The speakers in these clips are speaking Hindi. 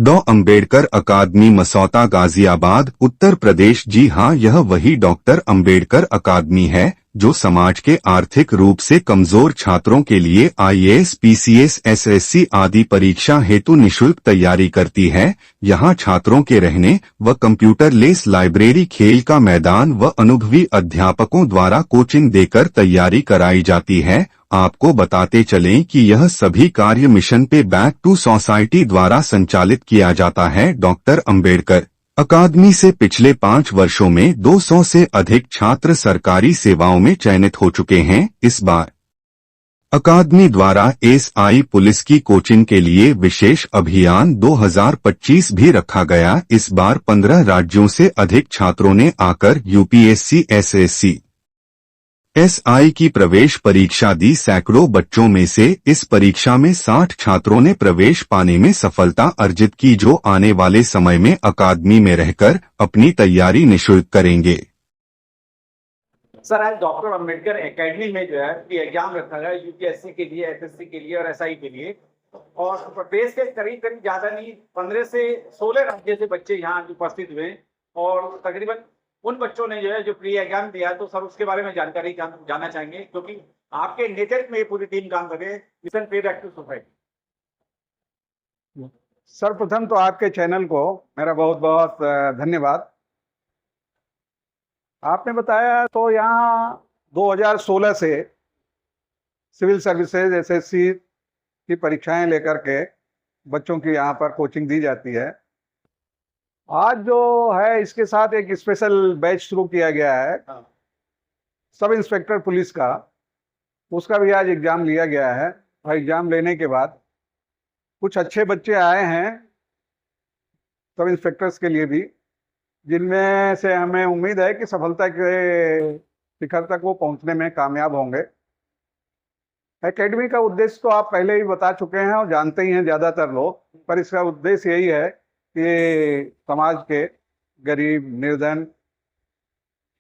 डॉ अंबेडकर अकादमी मसौता गाजियाबाद उत्तर प्रदेश। जी हाँ, यह वही डॉक्टर अंबेडकर अकादमी है जो समाज के आर्थिक रूप से कमजोर छात्रों के लिए आईएएस, पीसीएस, एसएससी आदि परीक्षा हेतु निशुल्क तैयारी करती है। यहाँ छात्रों के रहने व कंप्यूटर लेस लाइब्रेरी, खेल का मैदान व अनुभवी अध्यापकों द्वारा कोचिंग देकर तैयारी कराई जाती है। आपको बताते चलें कि यह सभी कार्य मिशन पे बैक टू सोसाइटी द्वारा संचालित किया जाता है। डॉक्टर अंबेडकर अकादमी से पिछले 5 वर्षों में 200 से अधिक छात्र सरकारी सेवाओं में चयनित हो चुके हैं। इस बार अकादमी द्वारा एसआई पुलिस की कोचिंग के लिए विशेष अभियान 2025 भी रखा गया। इस बार 15 राज्यों से अधिक छात्रों ने आकर यूपीएससी, एसएससी, एसआई की प्रवेश परीक्षा दी। सैकड़ों बच्चों में से इस परीक्षा में 60 छात्रों ने प्रवेश पाने में सफलता अर्जित की, जो आने वाले समय में अकादमी में रहकर अपनी तैयारी निःशुल्क करेंगे। सर, आज डॉक्टर अंबेडकर एकेडमी में जो है कि एग्जाम रखा गया यूपीएससी के लिए, एसएससी के लिए और एसआई के लिए, और प्रदेश के करीब करीब ज्यादा नहीं 15 से 16 राज्य से बच्चे यहाँ उपस्थित हुए और तकरीबन उन बच्चों ने जो है जो प्री एग्जाम दिया। तो सर उसके बारे में जानकारी जानना चाहेंगे, क्योंकि आपके नेतृत्व में ये पूरी टीम काम करे मिशन पे बैक टू सोसाइटी। सर्वप्रथम तो आपके चैनल को मेरा बहुत बहुत धन्यवाद। आपने बताया तो यहाँ 2016 से सिविल सर्विसेज, एसएससी की परीक्षाएं लेकर के बच्चों की यहाँ पर कोचिंग दी जाती है। आज जो है इसके साथ एक स्पेशल बैच शुरू किया गया है सब इंस्पेक्टर पुलिस का, उसका भी आज एग्जाम लिया गया है। और एग्जाम लेने के बाद कुछ अच्छे बच्चे आए हैं सब इंस्पेक्टर्स के लिए भी, जिनमें से हमें उम्मीद है कि सफलता के शिखर तक वो पहुंचने में कामयाब होंगे। एकेडमी का उद्देश्य तो आप पहले ही बता चुके हैं और जानते ही हैं ज़्यादातर लोग, पर इसका उद्देश्य यही है कि समाज के गरीब, निर्धन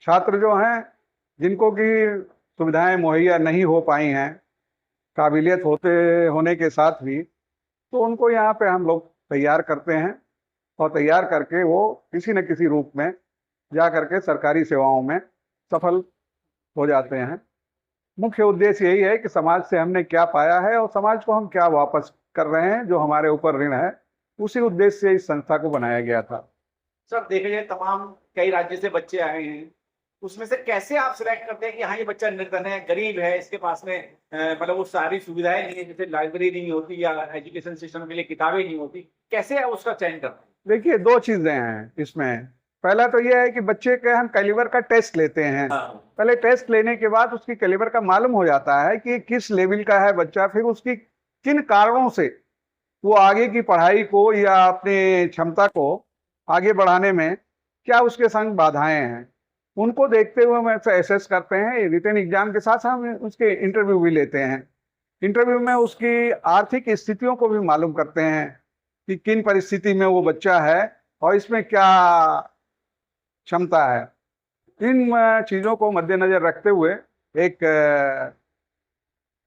छात्र जो हैं, जिनको की सुविधाएं मुहैया नहीं हो पाई हैं काबिलियत होने के साथ भी, तो उनको यहाँ पे हम लोग तैयार करते हैं और तैयार करके वो किसी न किसी रूप में जा करके सरकारी सेवाओं में सफल हो जाते हैं। मुख्य उद्देश्य यही है कि समाज से हमने क्या पाया है और समाज को हम क्या वापस कर रहे हैं, जो हमारे ऊपर ऋण है, उसी उद्देश्य से इस संस्था को बनाया गया था। सर, देखा जाए तमाम कई राज्य से बच्चे आए हैं, उसमें से कैसे आप सिलेक्ट करते हैं कि हाँ ये बच्चा निर्धन है, गरीब है, इसके पास में मतलब वो सारी सुविधाएं नहीं है, जैसे लाइब्रेरी नहीं होती या एजुकेशन सिस्टम के लिए किताबें नहीं होती, कैसे आप उसका चयन करते हैं? देखिए, 2 चीजें हैं इसमें। पहला तो यह है कि बच्चे के हम कैलिबर का टेस्ट लेते हैं। पहले टेस्ट लेने के बाद उसकी कैलिबर का मालूम हो जाता है कि किस लेवल का है बच्चा, फिर उसकी किन कारणों से वो आगे की पढ़ाई को या अपनी क्षमता को आगे बढ़ाने में क्या उसके संग बाधाएं हैं, उनको देखते हुए हम एसेस करते हैं। रिटन एग्जाम के साथ हम उसके इंटरव्यू भी लेते हैं। इंटरव्यू में उसकी आर्थिक स्थितियों को भी मालूम करते हैं कि किन परिस्थिति में वो बच्चा है और इसमें क्या क्षमता है। इन चीज़ों को मद्देनजर रखते हुए एक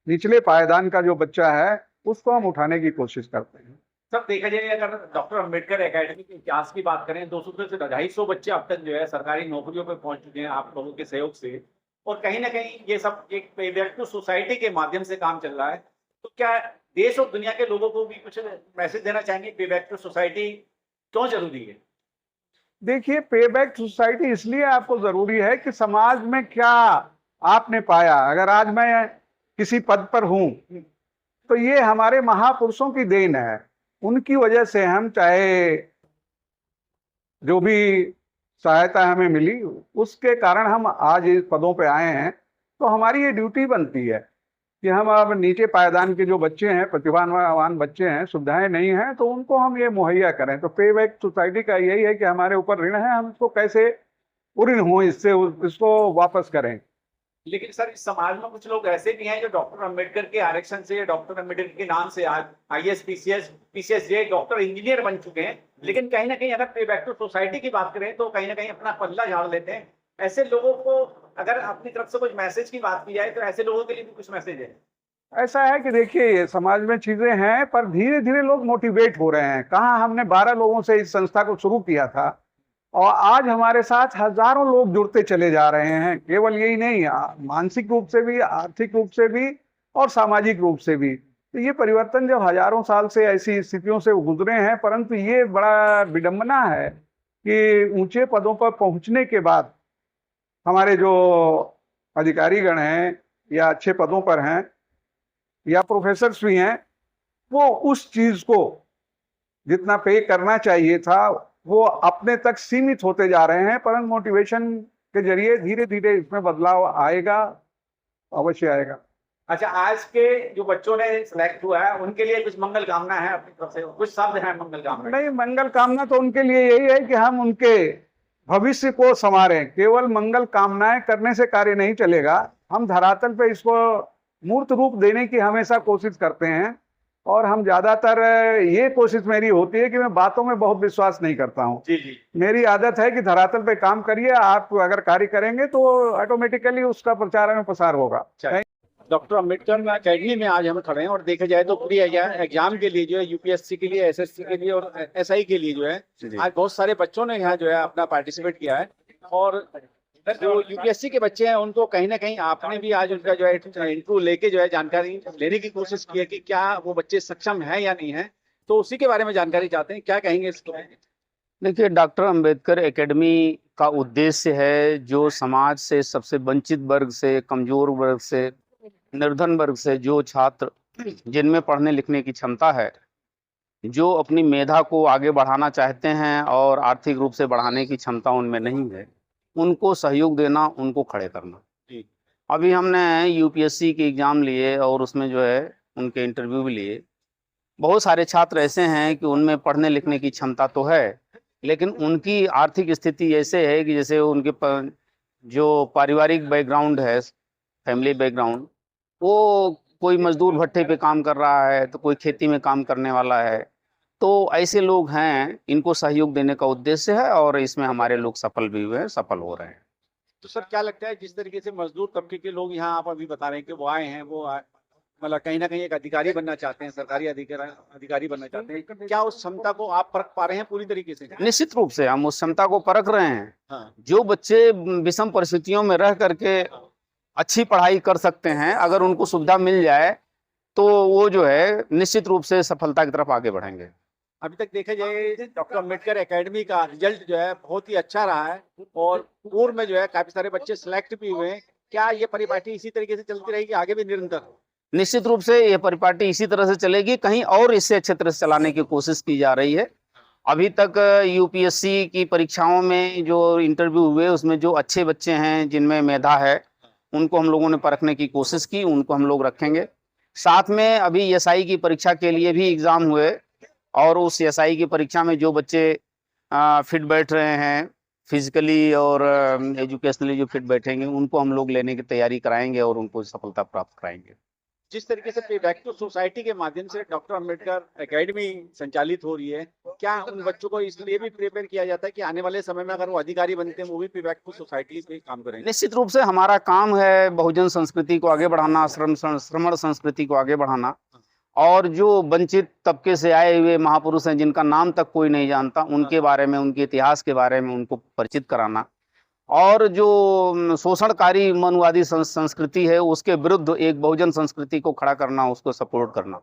निचले पायदान का जो बच्चा है उसको हम उठाने की कोशिश करते हैं। सर, देखा जाए अगर डॉक्टर अंबेडकर एकेडमी के इतिहास की बात करें, 200 से 250 बच्चे अब तक जो है सरकारी नौकरियों पर पहुंच चुके हैं आप लोगों के सहयोग से, और कहीं ना कहीं ये सब एक पे बैक टू सोसाइटी के माध्यम से काम चल रहा है। तो क्या देश और दुनिया के लोगों को भी कुछ मैसेज देना चाहेंगे, पे बैक टू सोसाइटी क्यों जरूरी है? देखिए, पे बैक सोसाइटी इसलिए आपको जरूरी है कि समाज में क्या आपने पाया। अगर आज मैं किसी पद पर हूं तो ये हमारे महापुरुषों की देन है। उनकी वजह से हम, चाहे जो भी सहायता हमें मिली उसके कारण हम आज इस पदों पे आए हैं। तो हमारी ये ड्यूटी बनती है कि हम अब नीचे पायदान के जो बच्चे हैं, प्रतिभावान बच्चे हैं, सुविधाएं नहीं हैं, तो उनको हम ये मुहैया करें। तो पे बैक सोसाइटी का यही है कि हमारे ऊपर ऋण है, हम इसको कैसे ऋण हो इससे इसको वापस करें। लेकिन सर, इस समाज में कुछ लोग ऐसे भी हैं जो डॉक्टर अंबेडकर के आरक्षण से, डॉक्टर अंबेडकर के नाम से आज आईएएस, पीसीएस जे डॉक्टर इंजीनियर बन चुके हैं, लेकिन कहीं ना कहीं अगर पे बैक टू सोसाइटी की बात करें तो कहीं ना कहीं अपना पल्ला झाड़ लेते हैं। ऐसे लोगों को अगर अपनी तरफ से कुछ मैसेज की बात की जाए तो ऐसे लोगों के लिए भी कुछ मैसेज है? ऐसा है कि देखिए ये समाज में चीजें हैं, पर धीरे धीरे लोग मोटिवेट हो रहे हैं। कहाँ हमने 12 लोगों से इस संस्था को शुरू किया था और आज हमारे साथ हजारों लोग जुड़ते चले जा रहे हैं। केवल यही नहीं, मानसिक रूप से भी, आर्थिक रूप से भी और सामाजिक रूप से भी। तो ये परिवर्तन जब हजारों साल से ऐसी स्थितियों से गुजरे हैं, परंतु ये बड़ा विडंबना है कि ऊंचे पदों पर पहुंचने के बाद हमारे जो अधिकारीगण हैं या अच्छे पदों पर हैं या प्रोफेसर्स भी हैं, वो उस चीज को जितना पे करना चाहिए था वो अपने तक सीमित होते जा रहे हैं। परंतु मोटिवेशन के जरिए धीरे धीरे इसमें बदलाव आएगा, अवश्य आएगा। अच्छा, आज के जो बच्चों ने सिलेक्ट हुआ है उनके लिए कुछ मंगल कामना है अपनी तरफ से, कुछ शब्द हैं मंगल कामना? नहीं, मंगल कामना तो उनके लिए यही है कि हम उनके भविष्य को संवारें। केवल मंगल कामनाएं करने से कार्य नहीं चलेगा, हम धरातल पे इसको मूर्त रूप देने की हमेशा कोशिश करते हैं। और हम ज्यादातर, ये कोशिश मेरी होती है कि मैं बातों में बहुत विश्वास नहीं करता हूँ। जी जी। मेरी आदत है कि धरातल पे काम करिए, आप अगर कार्य करेंगे तो ऑटोमेटिकली उसका प्रचार में प्रसार होगा। डॉक्टर अम्बेडकर अकेडमी में आज हम खड़े हैं और देखा जाए तो प्री एग्जाम के लिए जो है, यूपीएससी के लिए, एसएससी के लिए और एसआई के लिए जो है, आज बहुत सारे बच्चों ने यहाँ जो है अपना पार्टिसिपेट किया है। और जो यूपीएससी के बच्चे हैं उनको कहीं ना कहीं आपने भी आज उनका जो है इंटरव्यू लेके जो है जानकारी लेने की कोशिश की है कि क्या वो बच्चे सक्षम है या नहीं है, तो उसी के बारे में जानकारी चाहते हैं, क्या कहेंगे इसको? देखिए, डॉक्टर अंबेडकर एकेडमी का उद्देश्य है जो समाज से सबसे वंचित वर्ग से, कमजोर वर्ग से, निर्धन वर्ग से जो छात्र जिनमें पढ़ने लिखने की क्षमता है, जो अपनी मेधा को आगे बढ़ाना चाहते हैं और आर्थिक रूप से बढ़ाने की क्षमता उनमें नहीं है, उनको सहयोग देना, उनको खड़े करना। जी। अभी हमने यूपीएससी के एग्ज़ाम लिए और उसमें जो है उनके इंटरव्यू भी लिए। बहुत सारे छात्र ऐसे हैं कि उनमें पढ़ने लिखने की क्षमता तो है, लेकिन उनकी आर्थिक स्थिति ऐसे है कि जैसे उनके जो पारिवारिक बैकग्राउंड है, फैमिली बैकग्राउंड, वो कोई मजदूर भट्टे पे काम कर रहा है तो कोई खेती में काम करने वाला है। तो ऐसे लोग हैं, इनको सहयोग देने का उद्देश्य है और इसमें हमारे लोग सफल भी हुए हैं, सफल हो रहे हैं। तो सर क्या लगता है, जिस तरीके से मजदूर तबके के लोग यहाँ आप अभी बता रहे हैं कि वो आए हैं, मतलब कहीं ना कहीं एक अधिकारी बनना चाहते हैं, सरकारी अधिकारी बनना चाहते हैं, क्या उस क्षमता को आप परख पा रहे हैं पूरी तरीके से? निश्चित रूप से हम उस क्षमता को परख रहे हैं। हाँ। जो बच्चे विषम परिस्थितियों में रह करके अच्छी पढ़ाई कर सकते हैं, अगर उनको सुविधा मिल जाए तो वो जो है निश्चित रूप से सफलता की तरफ आगे बढ़ेंगे। अभी तक देखा जाए डॉक्टर अम्बेडकर एकेडमी का रिजल्ट जो है बहुत ही अच्छा रहा है और पूर्व में जो है काफी सारे बच्चे सिलेक्ट भी हुए हैं। क्या ये परिपाटी इसी तरीके से चलती रहेगी आगे भी निरंतर? निश्चित रूप से ये परिपाटी इसी तरह से चलेगी, कहीं और इससे अच्छे तरह से चलाने की कोशिश की जा रही है। अभी तक यूपीएससी की परीक्षाओं में जो इंटरव्यू हुए उसमें जो अच्छे बच्चे हैं, जिनमें मेधा है, उनको हम लोगों ने परखने की कोशिश की, उनको हम लोग रखेंगे। साथ में अभी एसआई की परीक्षा के लिए भी एग्ज़ाम हुए और उस एसआई की परीक्षा में जो बच्चे फिट बैठ रहे हैं, फिजिकली और एजुकेशनली जो फिट बैठेंगे, उनको हम लोग लेने की तैयारी कराएंगे और उनको सफलता प्राप्त कराएंगे। जिस तरीके से पे बैक टू सोसाइटी के माध्यम से डॉक्टर अम्बेडकर एकेडमी संचालित हो रही है, क्या उन बच्चों को इसलिए भी प्रिपेयर किया जाता है कि आने वाले समय में अगर वो अधिकारी बनते हैं वो भी पे बैक टू सोसाइटी पे काम करेंगे? निश्चित रूप से हमारा काम है बहुजन संस्कृति को आगे बढ़ाना, श्रमण संस्कृति को आगे बढ़ाना, और जो वंचित तबके से आए हुए महापुरुष हैं जिनका नाम तक कोई नहीं जानता, उनके बारे में, उनके इतिहास के बारे में उनको परिचित कराना, और जो शोषणकारी मनुवादी संस्कृति है उसके विरुद्ध एक बहुजन संस्कृति को खड़ा करना, उसको सपोर्ट करना।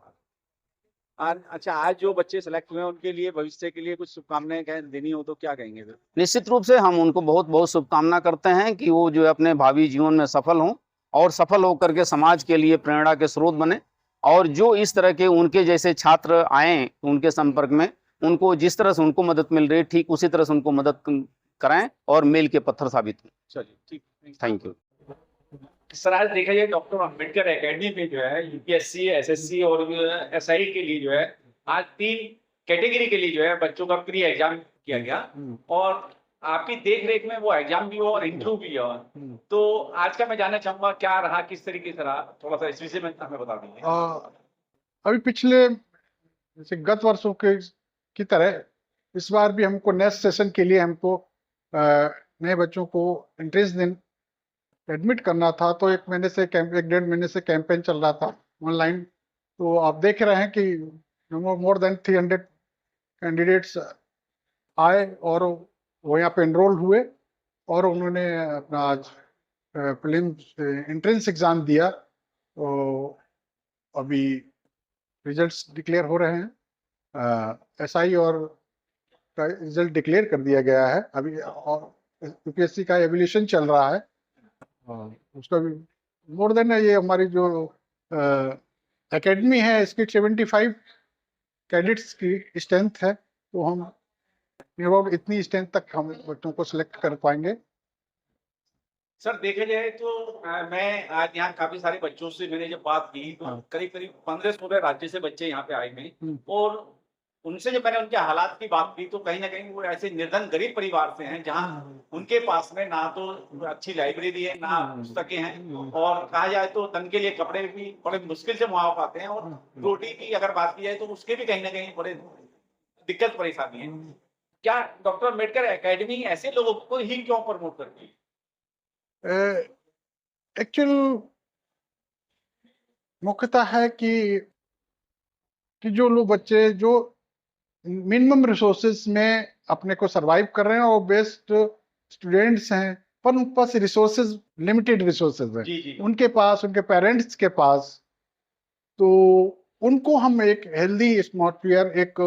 अच्छा, आज जो बच्चे सेलेक्ट हुए हैं उनके लिए भविष्य के लिए कुछ शुभकामनाएं देनी हो तो क्या कहेंगे सर? निश्चित रूप से हम उनको बहुत बहुत शुभकामना करते हैं कि वो जो है अपने भावी जीवन में सफल हों और सफल होकर के समाज के लिए प्रेरणा के स्रोत बने, और जो इस तरह के उनके जैसे छात्र आए उनके संपर्क में, उनको जिस तरह से उनको मदद मिल रही है ठीक उसी तरह से उनको मदद कराएं और मेल के पत्थर साबित हों। चलिए, ठीक, थैंक यू सर। आज देखा जाए डॉक्टर अम्बेडकर एकेडमी में जो है यूपीएससी, एसएससी और एसआई के लिए जो है आज 3 कैटेगरी के लिए जो है बच्चों का प्री एग्जाम किया गया और आपकी देख रेख में वो एग्जाम भी हो और इंटरव्यू भी हो। तो आज का मैं जानना चाहूंगा क्या रहा, किस तरीके से रहा, थोड़ा सा इस विषय में हमें बता देंगे। अभी पिछले जैसे गत वर्षों के की तरह इस बार भी हमको नेक्स्ट सेशन के लिए हमको नए बच्चों को एंट्रेंस एडमिट करना था। तो 1 डेढ़ महीने से कैंपेन चल रहा था ऑनलाइन। तो आप देख रहे हैं कि मोर देन 300 कैंडिडेट्स आए और वो यहाँ पे एनरोल हुए और उन्होंने अपना आज प्रीलिम्स एंट्रेंस एग्जाम दिया। तो अभी रिजल्ट्स डिक्लेयर हो रहे हैं। एसआई और का रिजल्ट डिक्लेयर कर दिया गया है अभी, और यूपीएससी का एवल्यूशन चल रहा है। उसका भी मोर देन ये हमारी जो एकेडमी है इसकी 75 कैडेट्स की स्ट्रेंथ है। तो हम अबाउट इतनी स्ट्रेंथ तक हम बच्चों को सिलेक्ट कर पाएंगे। सर देखा जाए तो मैं आज यहाँ काफी सारे बच्चों से मैंने जब बात की तो हाँ। करीब करीब 15-16 राज्य से बच्चे यहाँ पे आए हैं। और हम्म। उनसे जब मैंने उनके हालात की बात की तो कहीं ना कहीं वो ऐसे निर्धन गरीब परिवार से हैं जहाँ उनके पास में ना तो अच्छी लाइब्रेरी है, ना पुस्तकें हैं, और कहा जाए तो तन के लिए कपड़े भी बड़े मुश्किल से वहां पाते हैं, और रोटी की अगर बात की जाए तो उसके भी कहीं ना कहीं बड़े दिक्कत परेशानी है। क्या डॉक्टर अम्बेडकर एकेडमी ऐसे लोगों को ही क्यों प्रमोट करती है? एक्चुअल मुख्यतः है कि जो लोग बच्चे जो मिनिमम रिसोर्सेज में अपने को सरवाइव कर रहे हैं और बेस्ट स्टूडेंट्स हैं, पर उनके पास रिसोर्सेज लिमिटेड रिसोर्सेज हैं। जी। उनके पास, उनके पेरेंट्स के पास, तो उनको हम एक हेल्दी एटमॉस्फेयर एक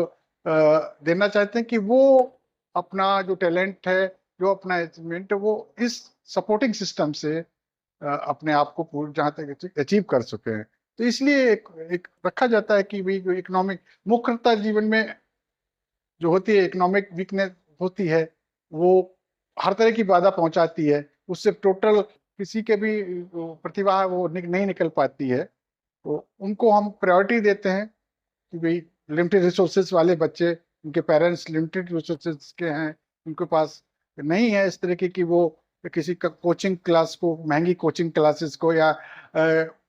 देना चाहते हैं कि वो अपना जो टैलेंट है, जो अपना अचीवमेंट है, वो इस सपोर्टिंग सिस्टम से अपने आप को पूर्ण जहाँ तक अचीव कर सके हैं। तो इसलिए एक रखा जाता है कि भाई जो इकोनॉमिक मुख्यतः जीवन में जो होती है इकोनॉमिक वीकनेस होती है, वो हर तरह की बाधा पहुंचाती है, उससे टोटल किसी के भी प्रतिभा वो नहीं निकल पाती है। तो उनको हम प्रायोरिटी देते हैं कि भाई लिमिटेड रिसोर्सेज वाले बच्चे, उनके पेरेंट्स लिमिटेड रिसोर्सेज के हैं, उनके पास नहीं है इस तरीके की वो किसी का कोचिंग क्लास को, महंगी कोचिंग क्लासेस को, या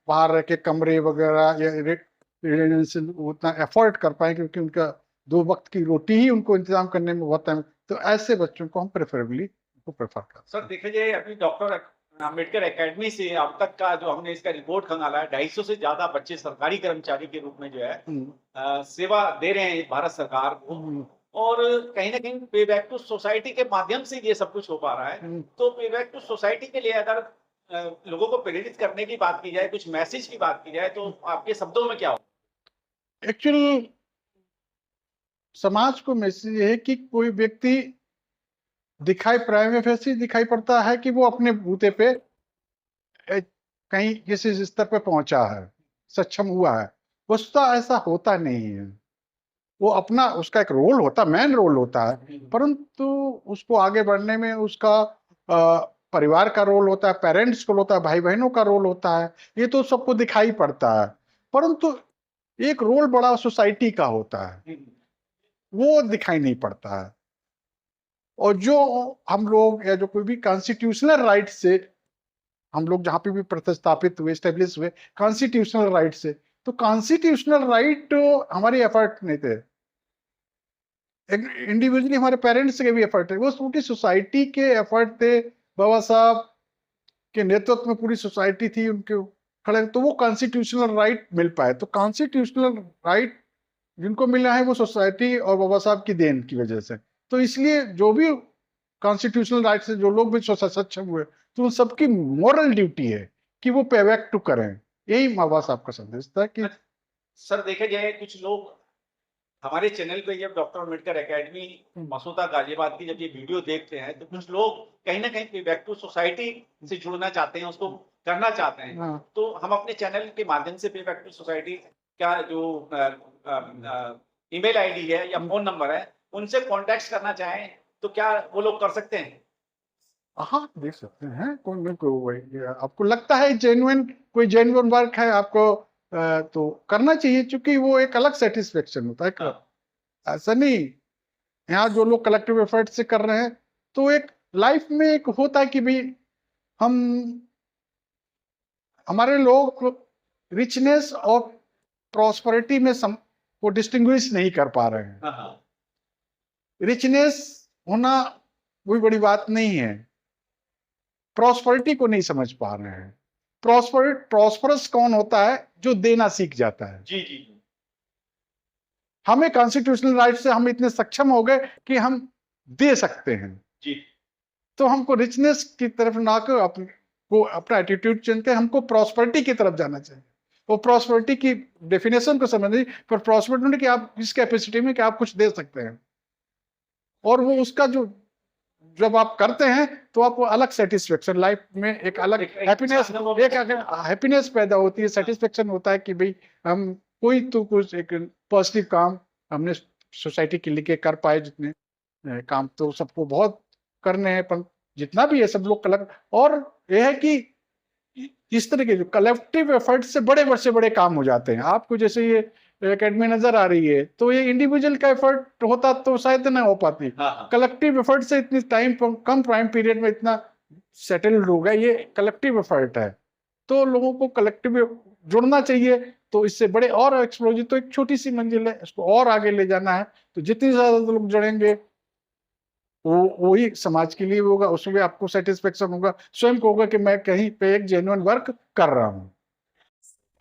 बाहर रह के कमरे वगैरह या रेजिडेंशियल उतना एफोर्ड कर पाए, क्योंकि उनका 2 वक्त की रोटी ही उनको इंतजाम करने में बहुत टाइम। तो ऐसे बच्चों को हम प्रेफरेबली प्रेफर करते हैं। सर देखा जाए अभी डॉक्टर अम्बेडकर एकेडमी से अब तक का जो हमने इसका रिपोर्ट खंगाला है, 250 से ज्यादा बच्चे सरकारी कर्मचारी के रूप में जो है सेवा दे रहे हैं भारत सरकार को, और कहीं ना कहीं पे बैक टू सोसाइटी के माध्यम से ये सब कुछ हो पा रहा है। तो पे बैक टू सोसाइटी के लिए अगर लोगों को प्रेरित करने की बात की जाए, कुछ मैसेज की बात की जाए, तो आपके शब्दों में क्या हो? एक्चुअल समाज को मैसेज ये है कि कोई व्यक्ति दिखाई प्राइम फेसी दिखाई पड़ता है कि वो अपने बूते पे कहीं किसी स्तर पे पहुंचा है, सक्षम हुआ है। वस्तुतः ऐसा होता नहीं है। वो अपना उसका एक रोल होता है, मेन रोल होता है, परंतु उसको आगे बढ़ने में उसका परिवार का रोल होता है, पेरेंट्स का होता है, भाई बहनों का रोल होता है। ये तो सबको दिखाई पड़ता है, परंतु एक रोल बड़ा सोसाइटी का होता है, वो दिखाई नहीं पड़ता है। और जो हम लोग या जो कोई भी कॉन्स्टिट्यूशनल राइट से हम लोग जहां पे भी प्रतिस्थापित हुए, एस्टेब्लिश हुए कॉन्स्टिट्यूशनल राइट से, तो कॉन्स्टिट्यूशनल राइट हमारे एफर्ट नहीं थे, इंडिविजुअली हमारे पेरेंट्स के भी एफर्ट थे, वो पूरी सोसाइटी के एफर्ट थे। बाबा साहब के नेतृत्व में पूरी सोसाइटी थी उनके खड़े, तो वो कॉन्स्टिट्यूशनल राइट मिल पाए। तो कॉन्स्टिट्यूशनल राइट जिनको मिला है वो सोसाइटी और बाबा साहब की देन की वजह से। तो इसलिए जो भी कॉन्स्टिट्यूशनल राइट से जो लोग भी सक्षम हुए, तो उन सबकी मॉरल ड्यूटी है कि वो पे बैक टू करें। यही बाबा साहब का संदेश था कि सर देखा जाए कुछ लोग हमारे चैनल पे जब डॉक्टर अम्बेडकर एकेडमी मसूदा गाजियाबाद की जब ये वीडियो देखते हैं, तो कुछ लोग कहीं ना कहीं बैक टू सोसाइटी से जुड़ना चाहते हैं, उसको करना चाहते हैं। हाँ। तो हम अपने चैनल के माध्यम से पे बैक टू सोसाइटी का जो ईमेल आईडी है या फोन नंबर है, उनसे कांटेक्ट करना चाहें तो क्या वो लोग कर सकते हैं? हाँ, देख सकते हैं। आपको लगता है कोई जेन्युइन वर्क है आपको, तो करना चाहिए, क्योंकि वो एक अलग सेटिस्फेक्शन होता है। ऐसा नहीं, यहाँ जो लोग कलेक्टिव एफर्ट से कर रहे हैं, तो एक लाइफ में एक होता है कि भाई हमारे लोग रिचनेस और प्रॉस्पेरिटी में को डिस्टिंग्विश नहीं कर पा रहे हैं। रिचनेस होना कोई बड़ी बात नहीं है, प्रॉस्पेरिटी को नहीं समझ पा रहे हैं। प्रॉस्परस कौन होता है? जो देना सीख जाता है। जी जी हमें कॉन्स्टिट्यूशनल राइट से हम इतने सक्षम हो गए कि हम दे सकते हैं। जी तो हमको रिचनेस की तरफ ना को अपना एटीट्यूड चेंज के हमको प्रॉस्पेरिटी की तरफ जाना चाहिए। वो प्रॉस्पेरिटी की डेफिनेशन को समझ नहीं, पर प्रॉस्पेरिटी कि आप इस कैपेसिटी में कि आप कुछ दे सकते हैं, और वो उसका जो जब आप करते हैं तो आपको अलग सेटिस्फेक्शन लाइफ में एक अलग हैप्पीनेस पैदा होती है, सेटिस्फेक्शन होता है कि भाई हम कोई तो कुछ एक पॉजिटिव काम हमने सोसाइटी के लिए कर पाए। जितने काम तो सबको बहुत करने हैं, पर जितना भी है सब लोग कलेक्ट, और यह है कि इस तरह के जो कलेक्टिव एफर्ट से बड़े काम हो जाते हैं। आपको जैसे ये एकेडमी नजर आ रही है, तो ये इंडिविजुअल का एफर्ट होता तो शायद ना हो पाती। कलेक्टिव एफर्ट से इतनी कम टाइम पीरियड में इतना सेटल्ड होगा, ये कलेक्टिव एफर्ट है। तो लोगों को कलेक्टिव जुड़ना चाहिए, तो इससे बड़े और एक्सप्लोजर, तो एक छोटी सी मंजिल है, इसको और आगे ले जाना है। तो जितनी ज्यादा लोग जुड़ेंगे वही समाज के लिए होगा, उसमें आपको सेटिस्फेक्शन होगा, स्वयं को होगा कि मैं कहीं पे एक जेन्युइन वर्क कर रहा हूँ।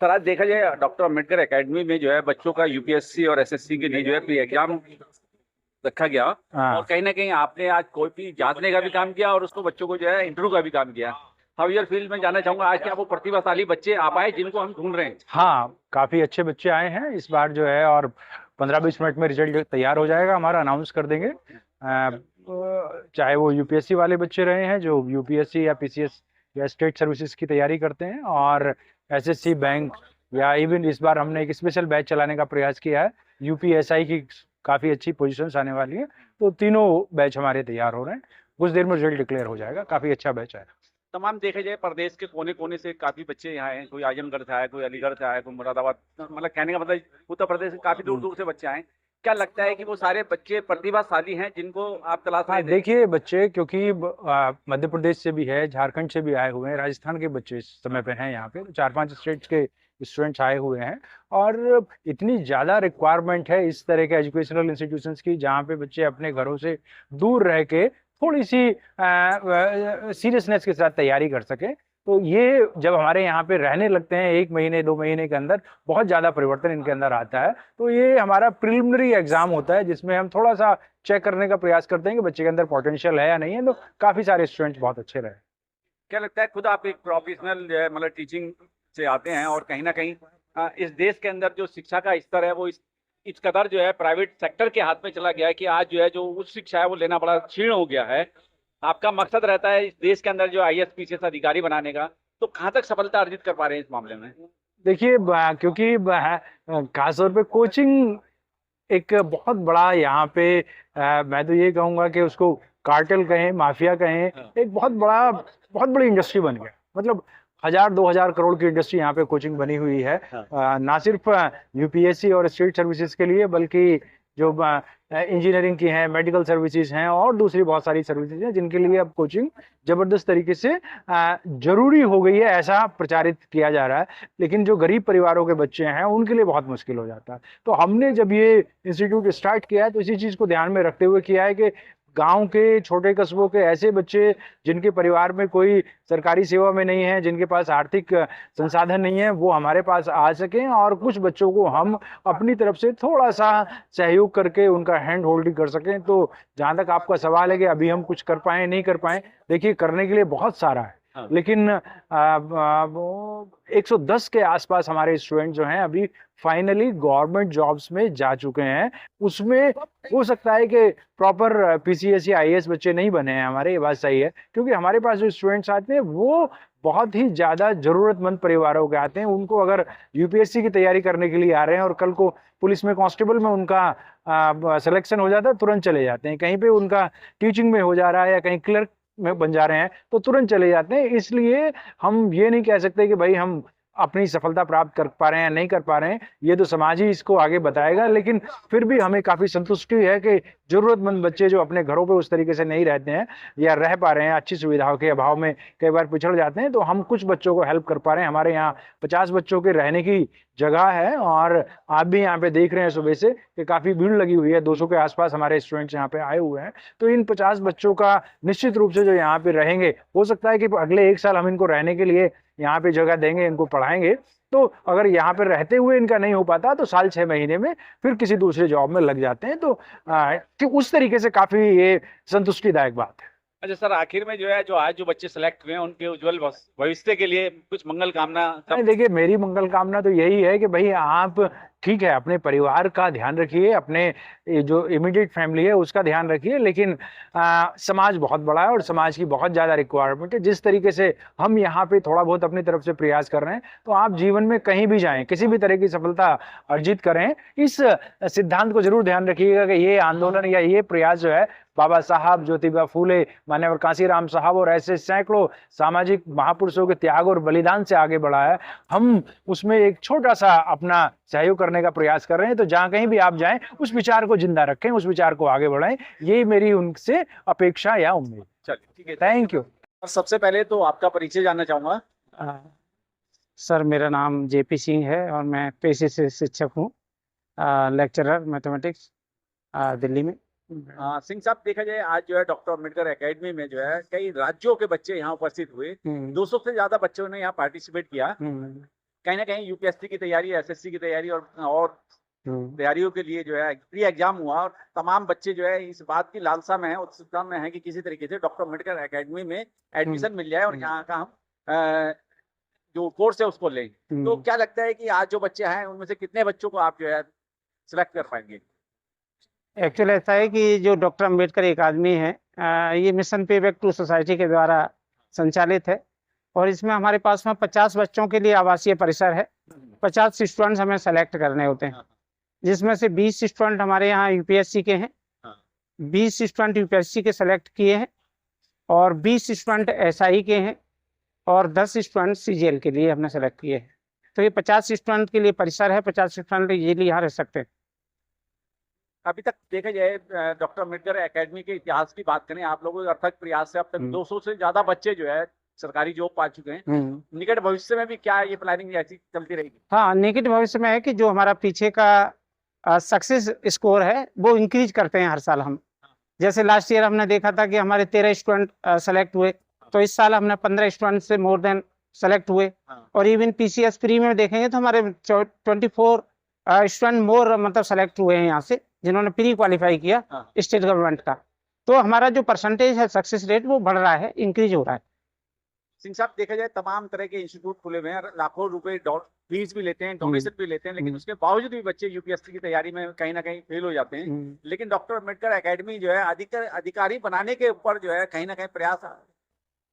सर, आज देखा जाए डॉक्टर अम्बेडकर एकेडमी में जो है बच्चों का यूपीएससी और एसएससी के लिए जो है प्री एग्जाम रखा गया, और कहीं ना कहीं आपने आज कोई भी जांचने का भी काम किया और उसको बच्चों को जो है इंटरव्यू का भी काम किया। हाउ यूर फील्ड में जानना चाहूंगा आज क्या वो प्रतिभाशाली बच्चे आ पाए जिनको हम ढूंढ रहे हैं? हाँ, काफ़ी अच्छे बच्चे आए हैं इस बार जो है, और 15-20 मिनट में रिजल्ट तैयार हो जाएगा, हमारा अनाउंस कर देंगे। चाहे वो यूपीएससी वाले बच्चे रहे हैं जो यूपीएससी या पीसीएस या स्टेट सर्विसेज की तैयारी करते हैं, और एसएससी, बैंक, या इवन इस बार हमने एक स्पेशल बैच चलाने का प्रयास किया है। यूपीएसआई की काफ़ी अच्छी पोजीशंस आने वाली है, तो तीनों बैच हमारे तैयार हो रहे हैं। कुछ देर में रिजल्ट डिक्लेयर हो जाएगा, काफ़ी अच्छा बैच है। तमाम देखा जाए प्रदेश के कोने कोने से काफी बच्चे यहाँ आए, कोई आजमगढ़ से आए, कोई अलीगढ़ से आए, कोई मुरादाबाद, मतलब कहने का मतलब उत्तर प्रदेश से काफी दूर दूर से बच्चे आए। क्या लगता है कि वो सारे बच्चे प्रतिभाशाली हैं जिनको आप तलाश रहे थे? देखिए, बच्चे क्योंकि मध्य प्रदेश से भी है, झारखंड से भी आए हुए हैं, राजस्थान के बच्चे इस समय पे हैं यहाँ पे, 4-5 स्टेट्स के स्टूडेंट्स आए हुए हैं, और इतनी ज़्यादा रिक्वायरमेंट है इस तरह के एजुकेशनल इंस्टीट्यूशंस की जहाँ पे बच्चे अपने घरों से दूर रह के थोड़ी सी सीरियसनेस के साथ तैयारी कर सकें। तो ये जब हमारे यहाँ पे रहने लगते हैं 1 महीने 2 महीने के अंदर बहुत ज़्यादा परिवर्तन इनके अंदर आता है। तो ये हमारा प्रिलिमिनरी एग्जाम होता है जिसमें हम थोड़ा सा चेक करने का प्रयास करते हैं कि बच्चे के अंदर पोटेंशियल है या नहीं है। तो काफ़ी सारे स्टूडेंट्स बहुत अच्छे रहे। क्या लगता है, खुद आप एक प्रोफेशनल मतलब टीचिंग से आते हैं, और कहीं ना कहीं इस देश के अंदर जो शिक्षा का स्तर है वो इस कदर जो है प्राइवेट सेक्टर के हाथ में चला गया है कि आज जो है जो उच्च शिक्षा है वो लेना बड़ा क्षीण हो गया है। आपका मकसद रहता है इस देश के अंदर जो आईएएस पीसीएस अधिकारी बनाने का, तो कहाँ तक सफलता अर्जित कर पा रहे हैं इस मामले में? देखिए, क्योंकि खासतौर पे कोचिंग एक बहुत बड़ा यहाँ पे मैं तो ये कहूँगा कि उसको कार्टेल कहें, माफिया कहें, एक बहुत बड़ी इंडस्ट्री बन गया। मतलब 1000-2000 करोड़ की इंडस्ट्री यहाँ पे कोचिंग बनी हुई है। ना सिर्फ यूपीएससी और स्टेट सर्विसेज के लिए, बल्कि जो इंजीनियरिंग की हैं, मेडिकल सर्विसेज हैं, और दूसरी बहुत सारी सर्विसेज हैं जिनके लिए अब कोचिंग जबरदस्त तरीके से जरूरी हो गई है, ऐसा प्रचारित किया जा रहा है। लेकिन जो गरीब परिवारों के बच्चे हैं उनके लिए बहुत मुश्किल हो जाता है। तो हमने जब ये इंस्टीट्यूट स्टार्ट किया है तो इसी चीज़ को ध्यान में रखते हुए किया है कि गांव के छोटे कस्बों के ऐसे बच्चे जिनके परिवार में कोई सरकारी सेवा में नहीं है, जिनके पास आर्थिक संसाधन नहीं है, वो हमारे पास आ सकें, और कुछ बच्चों को हम अपनी तरफ से थोड़ा सा सहयोग करके उनका हैंड होल्डिंग कर सकें। तो जहाँ तक आपका सवाल है कि अभी हम कुछ कर पाए नहीं कर पाए, देखिए करने के लिए बहुत सारा है। लेकिन 110 के आसपास हमारे स्टूडेंट जो हैं अभी फाइनली गवर्नमेंट जॉब्स में जा चुके हैं। उसमें हो सकता है कि प्रॉपर पीसीएस या आईएएस बच्चे नहीं बने हैं हमारे, ये बात सही है, क्योंकि हमारे पास जो स्टूडेंट्स आते हैं वो बहुत ही ज़्यादा ज़रूरतमंद परिवारों के आते हैं। उनको अगर यूपीएससी की तैयारी करने के लिए आ रहे हैं और कल को पुलिस में, कांस्टेबल में उनका सिलेक्शन हो जाता है, तुरंत चले जाते हैं। कहीं पे उनका टीचिंग में हो जा रहा है या कहीं क्लर्क में बन जा रहे हैं तो तुरंत चले जाते हैं। इसलिए हम ये नहीं कह सकते कि भाई हम अपनी सफलता प्राप्त कर पा रहे हैं या नहीं कर पा रहे हैं, ये तो समाज ही इसको आगे बताएगा। लेकिन फिर भी हमें काफ़ी संतुष्टि है कि ज़रूरतमंद बच्चे जो अपने घरों पे उस तरीके से नहीं रहते हैं या रह पा रहे हैं, अच्छी सुविधाओं के अभाव में कई बार पिछड़ जाते हैं, तो हम कुछ बच्चों को हेल्प कर पा रहे हैं। हमारे यहाँ 50 बच्चों के रहने की जगह है। और आप भी यहाँ पे देख रहे हैं सुबह से कि काफ़ी भीड़ लगी हुई है, 200 के आसपास हमारे स्टूडेंट्स यहाँ पे आए हुए हैं। तो इन 50 बच्चों का निश्चित रूप से जो यहाँ पे रहेंगे, हो सकता है कि अगले 1 साल हम इनको रहने के लिए यहाँ पे जगह देंगे, इनको पढ़ाएंगे। तो अगर यहाँ पे रहते हुए इनका नहीं हो पाता तो साल 6 महीने में फिर किसी दूसरे जॉब में लग जाते हैं। तो कि उस तरीके से काफ़ी ये संतुष्टिदायक बात है। अच्छा सर, आखिर में जो है, जो आज जो बच्चे सेलेक्ट हुए हैं उनके उज्जवल भविष्य के लिए कुछ मंगल कामना नहीं, देखिए मेरी मंगल कामना तो यही है कि भाई आप ठीक है अपने परिवार का ध्यान रखिए, अपने ये जो इमीडिएट फैमिली है उसका ध्यान रखिए, लेकिन समाज बहुत बड़ा है और समाज की बहुत ज़्यादा रिक्वायरमेंट है। जिस तरीके से हम यहाँ पे थोड़ा बहुत अपनी तरफ से प्रयास कर रहे हैं, तो आप जीवन में कहीं भी जाएं, किसी भी तरह की सफलता अर्जित करें, इस सिद्धांत को जरूर ध्यान रखिएगा कि ये आंदोलन या ये प्रयास जो है बाबा साहब, ज्योतिबा फूले, मान्यवर कांसीराम साहब और ऐसे सैकड़ों सामाजिक महापुरुषों के त्याग और बलिदान से आगे बढ़ा है। हम उसमें एक छोटा सा अपना सहयोग करने का प्रयास कर रहे हैं। तो जहां कहीं भी आप जाएं, उस विचार को जिंदा रखें, उस विचार को आगे बढ़ाएं, यही मेरी उनसे अपेक्षा या उम्मीद। चलिए ठीक है, थैंक यू। और सबसे पहले तो आपका परिचय जानना चाहूंगा। सर मेरा नाम जेपी सिंह है और मैं पेशे से शिक्षक हूँ, लेक्चरर मैथमेटिक्स दिल्ली में। सिंह साहब, देखा जाए आज जो है डॉक्टर अम्बेडकर एकेडमी में जो है कई राज्यों के बच्चे यहाँ उपस्थित हुए। 200 से ज्यादा बच्चों ने यहाँ पार्टिसिपेट किया। कहीं ना कहीं यूपीएससी की तैयारी, एसएससी की तैयारी और तैयारियों के लिए जो है प्री एग्जाम हुआ, और तमाम बच्चे जो है इस बात की लालसा में है, उत्सुकता में है कि किसी तरीके से डॉक्टर अम्बेडकर एकेडमी में एडमिशन मिल जाए और यहाँ का हम जो कोर्स है उसको लें। तो क्या लगता है कि आज जो बच्चे हैं उनमें से कितने बच्चों को आप जो है सिलेक्ट कर पाएंगे? एक्चुअली ऐसा है कि जो डॉक्टर अम्बेडकर एकेडमी है, ये मिशन पे बैक टू सोसाइटी के द्वारा संचालित है और इसमें हमारे पास में 50 बच्चों के लिए आवासीय परिसर है। 50 स्टूडेंट्स हमें सेलेक्ट करने होते हैं, जिसमें से 20 स्टूडेंट हमारे यहाँ यूपीएससी के हैं, 20 स्टूडेंट यूपीएससी के सेलेक्ट किए हैं और 20 स्टूडेंट एसआई के हैं और 10 स्टूडेंट सीजीएल के लिए हमने सेलेक्ट किए हैं। तो ये 50 स्टूडेंट के लिए परिसर है, 50 स्टूडेंट इजीली यहाँ रह सकते हैं। अभी तक देखा जाए डॉक्टर अम्बेडकर एकेडमी के इतिहास की बात करें, आप लोगों के अथक प्रयास से अब तक 200 से ज्यादा बच्चे जो है सरकारी जॉब पा चुके हैं। निकट भविष्य में भी क्या ये प्लानिंग ऐसी चलती रहेगी? हाँ, निकट भविष्य में है कि जो हमारा पीछे का सक्सेस स्कोर है वो इंक्रीज करते हैं हर साल हम। जैसे लास्ट ईयर हमने देखा था कि हमारे 13 स्टूडेंट सेलेक्ट हुए, तो इस साल हमने 15 स्टूडेंट से मोर देन सेलेक्ट हुए। और इवन पीसीएस प्री में देखेंगे तो हमारे 24 स्टूडेंट मोर मतलब सेलेक्ट हुए हैं यहाँ से, जिन्होंने प्री क्वालिफाई किया स्टेट गवर्नमेंट का। तो हमारा जो परसेंटेज है सक्सेस रेट वो बढ़ रहा है, इंक्रीज हो रहा है। सिंह साहब, देखा जाए तमाम तरह के इंस्टीट्यूट खुले हुए हैं, लाखों रुपए फीस भी लेते हैं, डोनेशन भी लेते हैं, लेकिन उसके बावजूद भी बच्चे यूपीएससी की तैयारी में कहीं ना कहीं फेल हो जाते हैं। लेकिन डॉक्टर अम्बेडकर एकेडमी जो है अधिकारी बनाने के ऊपर जो है कहीं ना कहीं प्रयास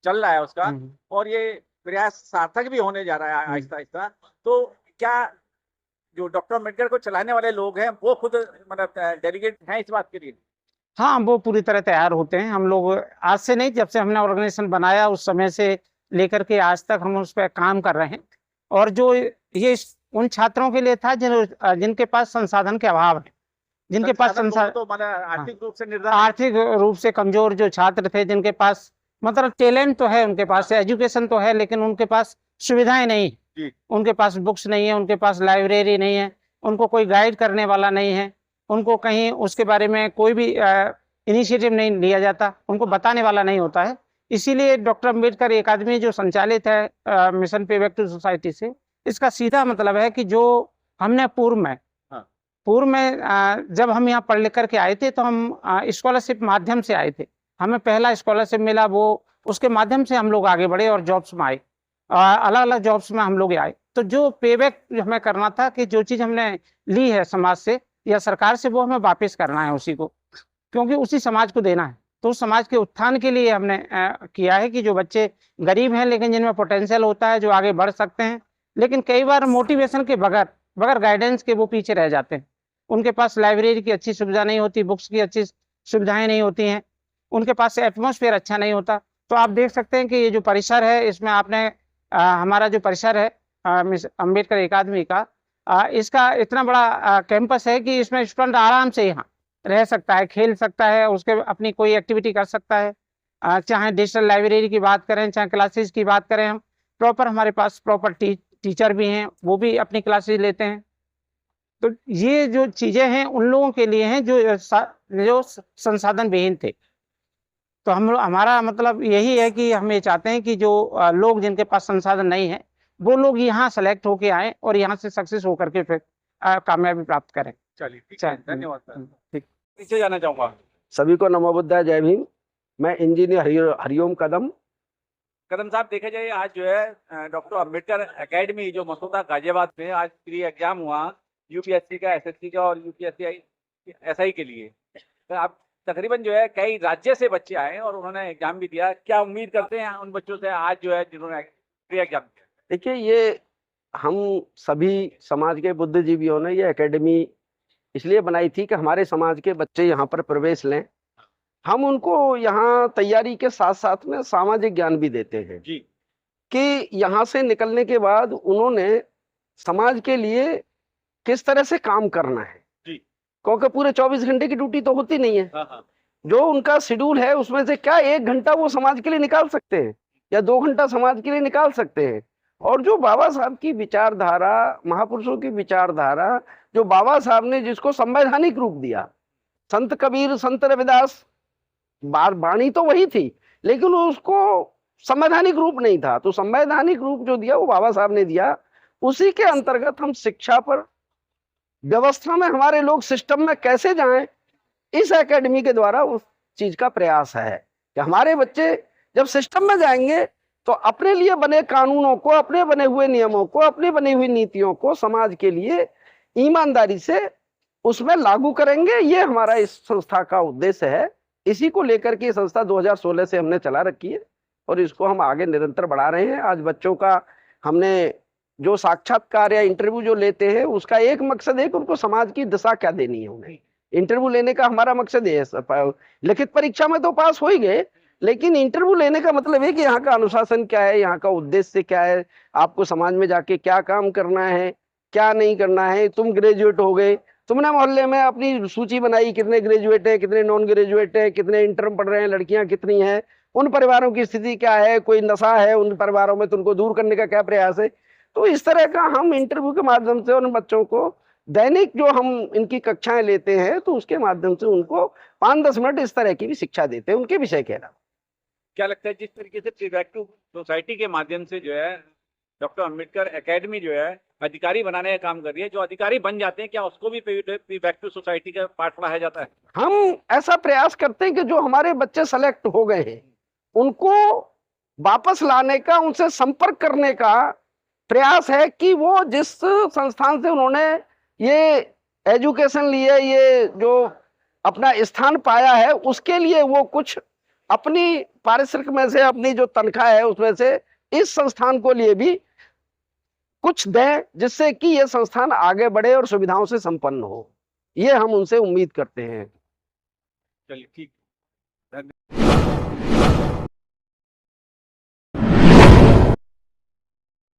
चल रहा है उसका, और ये प्रयास सार्थक भी होने जा रहा है आहिस्ता आहिस्ता। तो क्या जो डॉक्टर अम्बेडकर को चलाने वाले लोग हैं वो खुद मतलब डेलीगेट हैं इस बात के लिए? हाँ, वो पूरी तरह तैयार होते हैं। हम लोग आज से नहीं, जब से हमने ऑर्गेनाइजेशन बनाया उस समय से लेकर के आज तक हम उस पर काम कर रहे हैं। और जो ये उन छात्रों के लिए था जिनके पास संसाधन के अभाव है, जिनके पास तो आर्थिक रूप से आर्थिक रूप से कमजोर जो छात्र थे, जिनके पास मतलब टैलेंट तो है, उनके पास एजुकेशन तो है, लेकिन उनके पास सुविधाएं नहीं, उनके पास बुक्स नहीं है, उनके पास लाइब्रेरी नहीं है, उनको कोई गाइड करने वाला नहीं है, उनको कहीं उसके बारे में कोई भी इनिशिएटिव नहीं लिया जाता, उनको बताने वाला नहीं होता है। इसीलिए डॉक्टर अम्बेडकर एकेडमी जो संचालित है मिशन पे बैक टू सोसाइटी से, इसका सीधा मतलब है कि जो हमने पूर्व में जब हम यहाँ पढ़ लिख करके आए थे तो हम स्कॉलरशिप माध्यम से आए थे। हमें पहला स्कॉलरशिप मिला, वो उसके माध्यम से हम लोग आगे बढ़े और जॉब्स में आए, अलग अलग जॉब्स में हम लोग आए। तो जो पेबैक हमें करना था कि जो चीज़ हमने ली है समाज से या सरकार से, वो हमें वापस करना है उसी को, क्योंकि उसी समाज को देना है। तो समाज के उत्थान के लिए हमने किया है कि जो बच्चे गरीब हैं लेकिन जिनमें पोटेंशियल होता है, जो आगे बढ़ सकते हैं, लेकिन कई बार मोटिवेशन के बगैर गाइडेंस के वो पीछे रह जाते हैं। उनके पास लाइब्रेरी की अच्छी सुविधा नहीं होती, बुक्स की अच्छी सुविधाएं नहीं होती हैं, उनके पास एटमॉस्फेयर अच्छा नहीं होता। तो आप देख सकते हैं कि ये जो परिसर है, इसमें आपने हमारा जो परिसर है अम्बेडकर एकेडमी का, इसका इतना बड़ा कैंपस है कि इसमें स्टूडेंट आराम से यहाँ रह सकता है, खेल सकता है, उसके अपनी कोई एक्टिविटी कर सकता है। चाहे डिजिटल लाइब्रेरी की बात करें, चाहे क्लासेस की बात करें, हम प्रॉपर हमारे पास प्रॉपर टीचर भी हैं, वो भी अपनी क्लासेस लेते हैं। तो ये जो चीज़ें हैं उन लोगों के लिए हैं जो संसाधन विहीन थे। तो हमारा मतलब यही है कि हम ये चाहते हैं कि जो लोग जिनके पास संसाधन नहीं है वो लोग यहाँ सेलेक्ट होके आए और यहाँ से सक्सेस होकर के फिर कामयाबी प्राप्त करें। चलिए ठीक है, धन्यवाद सर। ठीक। पीछे जाना चाहूंगा। सभी को नमो बुद्धाय, जय भीम। मैं इंजीनियर हरिओम कदम। कदम साहब, देखा जाए आज जो है डॉक्टर अंबेडकर एकेडमी जो मसौदा गाजियाबाद में आज प्री एग्जाम हुआ यूपीएससी का, एसएससी का और यूपीएससी एसआई के लिए। तो आप तकरीबन जो है कई राज्य से बच्चे आए और उन्होंने एग्जाम भी दिया। क्या उम्मीद करते हैं उन बच्चों से आज जो है जिन्होंने प्री एग्जाम दिया? देखिए, ये हम सभी समाज के बुद्धिजीवियों ने ये एकेडमी इसलिए बनाई थी कि हमारे समाज के बच्चे यहाँ पर प्रवेश लें। हम उनको यहाँ तैयारी के साथ साथ में सामाजिक ज्ञान भी देते हैं जी, कि यहाँ से निकलने के बाद उन्होंने समाज के लिए किस तरह से काम करना है जी। क्योंकि पूरे 24 घंटे की ड्यूटी तो होती नहीं है। हाँ। जो उनका शेड्यूल है उसमें से क्या 1 घंटा वो समाज के लिए निकाल सकते हैं या 2 घंटा समाज के लिए निकाल सकते हैं। और जो बाबा साहब की विचारधारा, महापुरुषों की विचारधारा, जो बाबा साहब ने जिसको संवैधानिक रूप दिया, संत कबीर, संत रविदास, वाणी तो वही थी लेकिन उसको संवैधानिक रूप नहीं था। तो संवैधानिक रूप जो दिया वो बाबा साहब ने दिया। उसी के अंतर्गत हम शिक्षा पर, व्यवस्था में हमारे लोग सिस्टम में कैसे जाएं, इस एकेडमी के द्वारा उस चीज का प्रयास है कि हमारे बच्चे जब सिस्टम में जाएंगे तो अपने लिए बने कानूनों को, अपने बने हुए नियमों को, अपने बनी हुई नीतियों को समाज के लिए ईमानदारी से उसमें लागू करेंगे। ये हमारा इस संस्था का उद्देश्य है। इसी को लेकर के संस्था 2016 से हमने चला रखी है और इसको हम आगे निरंतर बढ़ा रहे हैं। आज बच्चों का हमने जो साक्षात्कार या इंटरव्यू जो लेते हैं उसका एक मकसद है कि उनको समाज की दिशा क्या देनी है। उन्हें इंटरव्यू लेने का हमारा मकसद है, लिखित परीक्षा में तो पास हो ही गए, लेकिन इंटरव्यू लेने का मतलब है कि यहाँ का अनुशासन क्या है, यहाँ का उद्देश्य क्या है, आपको समाज में जाके क्या काम करना है, क्या नहीं करना है। तुम ग्रेजुएट हो गए, तुमने मोहल्ले में अपनी सूची बनाई, कितने ग्रेजुएट है, कितने नॉन ग्रेजुएट है, कितने इंटर्म पढ़ रहे हैं, लड़कियां कितनी हैं, उन परिवारों की स्थिति क्या है, कोई नशा है उन परिवारों में तो उनको दूर करने का क्या प्रयास है। तो इस तरह का हम इंटरव्यू के माध्यम से उन बच्चों को दैनिक जो हम इनकी कक्षाएं लेते हैं तो उसके माध्यम से उनको 5-10 मिनट इस तरह की भी शिक्षा देते हैं उनके विषय के अलावा। क्या लगता है जिस तरीके से प्रीफेक्टिव सोसाइटी के माध्यम से जो है डॉक्टर अंबेडकर एकेडमी जो है अधिकारी बनाने का काम कर रही है, जो अधिकारी बन जाते हैं क्या उसको भी प्रीफेक्टिव सोसाइटी का पार्ट पढ़ाया जाता है? हम ऐसा प्रयास करते हैं कि जो हमारे बच्चे सेलेक्ट हो गए हैं उनको वापस लाने का, उनसे संपर्क करने का प्रयास है कि वो जिस संस्थान से उन्होंने ये एजुकेशन लिए, ये जो अपना स्थान पाया है, उसके लिए वो कुछ अपनी पारिश्रमिक में से, अपनी जो तनख्वाह है उसमें से इस संस्थान को लिए भी कुछ दें, जिससे कि ये संस्थान आगे बढ़े और सुविधाओं से संपन्न हो। ये हम उनसे उम्मीद करते हैं। चलिए ठीक।